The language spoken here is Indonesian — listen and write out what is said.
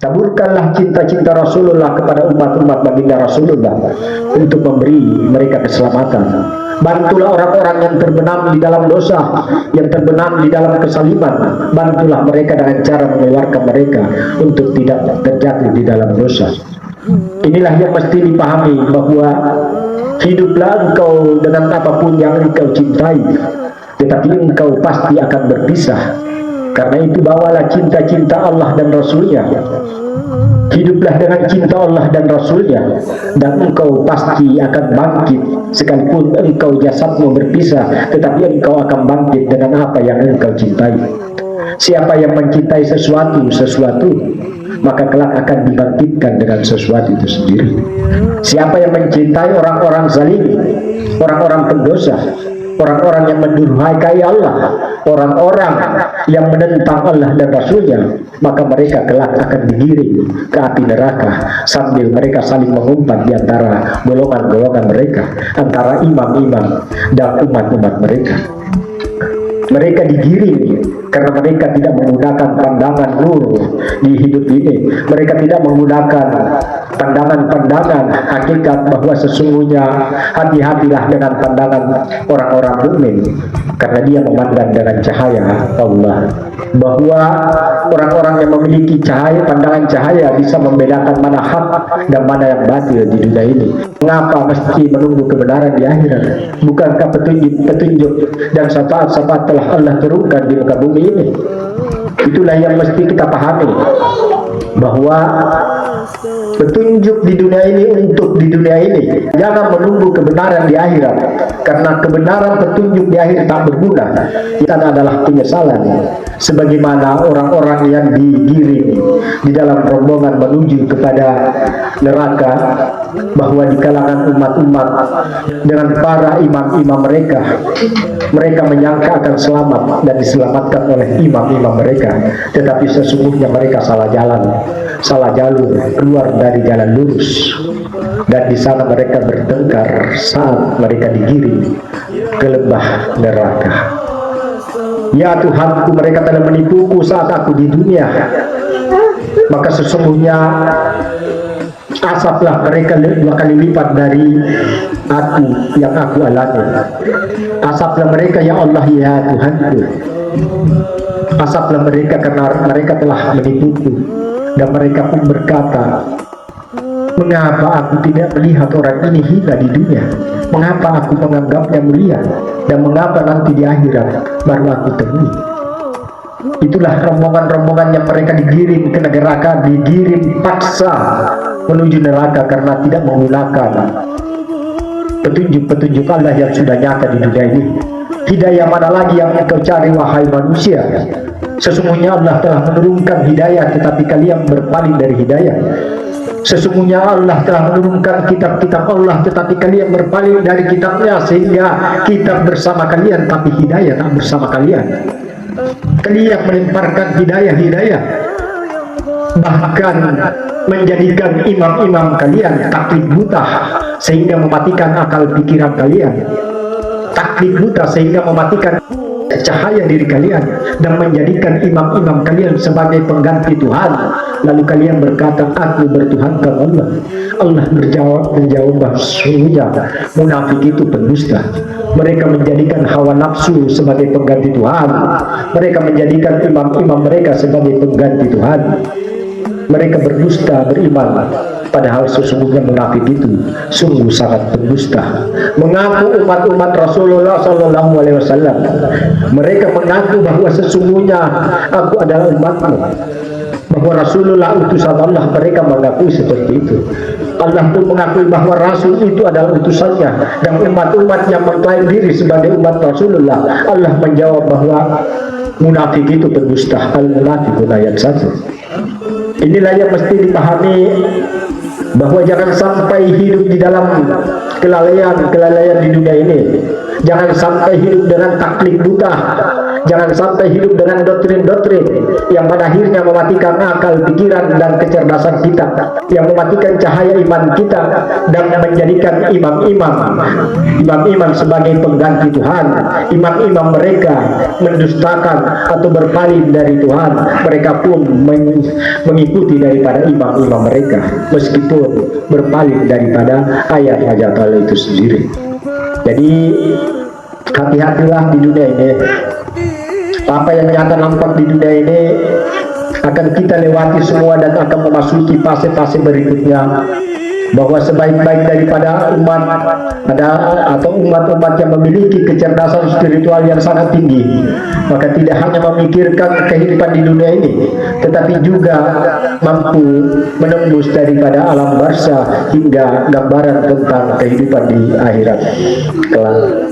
Taburkanlah cinta-cinta Rasulullah kepada umat-umat baginda Rasulullah untuk memberi mereka keselamatan. Bantulah orang-orang yang terbenam di dalam dosa, yang terbenam di dalam kesaliman. Bantulah mereka dengan cara mengeluarkan mereka untuk tidak terjatuh di dalam dosa. Inilah yang mesti dipahami, bahwa hiduplah engkau dengan apapun yang engkau cintai, tetapi engkau pasti akan berpisah. Karena itu bawalah cinta-cinta Allah dan Rasulnya. Hiduplah dengan cinta Allah dan Rasulnya, dan engkau pasti akan bangkit. Sekalipun engkau jasadmu berpisah, tetapi engkau akan bangkit dengan apa yang engkau cintai. Siapa yang mencintai sesuatu, maka kelak akan dibangkitkan dengan sesuatu itu sendiri. Siapa yang mencintai orang-orang zalim, orang-orang pendosa, orang-orang yang mendurhakai Allah, orang-orang yang menentang Allah dan Rasulnya, maka mereka kelak akan digiring ke api neraka, sambil mereka saling mengumpat di antara golongan-golongan mereka, antara imam-imam dan umat-umat mereka. Mereka digiring karena mereka tidak menggunakan pandangan nur di hidup ini. Mereka tidak menggunakan pandangan-pandangan hakikat, bahwa sesungguhnya hati-hatilah dengan pandangan orang-orang mukmin, karena dia memandang dengan cahaya Allah. Bahwa orang-orang yang memiliki cahaya, pandangan cahaya, bisa membedakan mana hak dan mana yang batil di dunia ini. Mengapa mesti menunggu kebenaran di akhirat? Bukankah petunjuk dan syafaat-syafaat telah Allah turunkan di muka bumi ini? Itulah yang mesti kita pahami, bahwa petunjuk di dunia ini untuk di dunia ini. Jangan menunggu kebenaran di akhirat, karena kebenaran petunjuk di akhirat tak berguna. Itu adalah penyesalan. Sebagaimana orang-orang yang digiring di dalam rombongan menuju kepada neraka, bahwa di kalangan umat-umat dengan para imam-imam mereka, mereka menyangka akan selamat dan diselamatkan oleh imam-imam mereka, tetapi sesungguhnya mereka salah jalan, salah jalur, keluar dari jalan lurus, dan di sana mereka bertengkar saat mereka digiring ke lembah neraka. Ya Tuhanku, mereka telah menipuku saat aku di dunia, maka sesungguhnya asaplah mereka 2 kali lipat dari aku yang aku alami. Asaplah mereka ya Allah ya Tuhanku. Asaplah mereka karena mereka telah menipuku. Dan mereka pun berkata, mengapa aku tidak melihat orang ini hina di dunia? Mengapa aku menganggapnya mulia? Dan mengapa nanti di akhirat baru aku temui? Itulah rombongan-rombongan yang mereka digiring ke neraka, digiring paksa menuju neraka karena tidak menggunakan petunjuk-petunjuk Allah yang sudah nyata di dunia ini. Hidayah mana lagi yang engkau cari wahai manusia? Sesungguhnya Allah telah menurunkan hidayah, tetapi kalian berpaling dari hidayah. Sesungguhnya Allah telah menurunkan kitab-kitab Allah, tetapi kalian berpaling dari kitabnya, sehingga kitab bersama kalian tapi hidayah tak bersama kalian. Kalian melemparkan hidayah-hidayah, bahkan menjadikan imam-imam kalian taklid buta sehingga mematikan akal pikiran kalian, taklid buta sehingga mematikan cahaya diri kalian, dan menjadikan imam-imam kalian sebagai pengganti Tuhan. Lalu kalian berkata, aku bertuhankan Allah. Allah menjawab sesungguhnya munafik itu pendusta. Mereka menjadikan hawa nafsu sebagai pengganti Tuhan. Mereka menjadikan imam-imam mereka sebagai pengganti Tuhan. Mereka berdusta beriman, padahal sesungguhnya munafik itu sungguh sangat pendusta. Mengaku umat-umat Rasulullah SAW, mereka mengaku bahwa sesungguhnya aku adalah umatmu, bahwa Rasulullah utusan Allah. Mereka mengakui seperti itu. Allah pun mengakui bahwa Rasul itu adalah utusannya, dan umat-umat yang mengklaim diri sebagai umat Rasulullah, Allah menjawab bahwa munafik itu pendusta. Al-Munafiqun ayat 1. Inilah yang mesti dipahami, bahwa jangan sampai hidup di dalam kelalaian di dunia ini. Jangan sampai hidup dengan taklid buta. Jangan sampai hidup dengan doktrin-doktrin yang pada akhirnya mematikan akal, pikiran, dan kecerdasan kita, yang mematikan cahaya iman kita, dan menjadikan imam-imam sebagai pengganti Tuhan. Imam-imam mereka mendustakan atau berpaling dari Tuhan. Mereka pun mengikuti daripada imam-imam mereka, meskipun berpaling daripada ayat-ayat Allah itu sendiri. Jadi hati-hatilah di dunia ini. Apa yang akan nampak di dunia ini akan kita lewati semua dan akan memasuki fase-fase berikutnya. Bahwa sebaik-baik daripada umat atau umat-umat yang memiliki kecerdasan spiritual yang sangat tinggi, maka tidak hanya memikirkan kehidupan di dunia ini, tetapi juga mampu menembus daripada alam barzah hingga gambaran tentang kehidupan di akhirat kelak.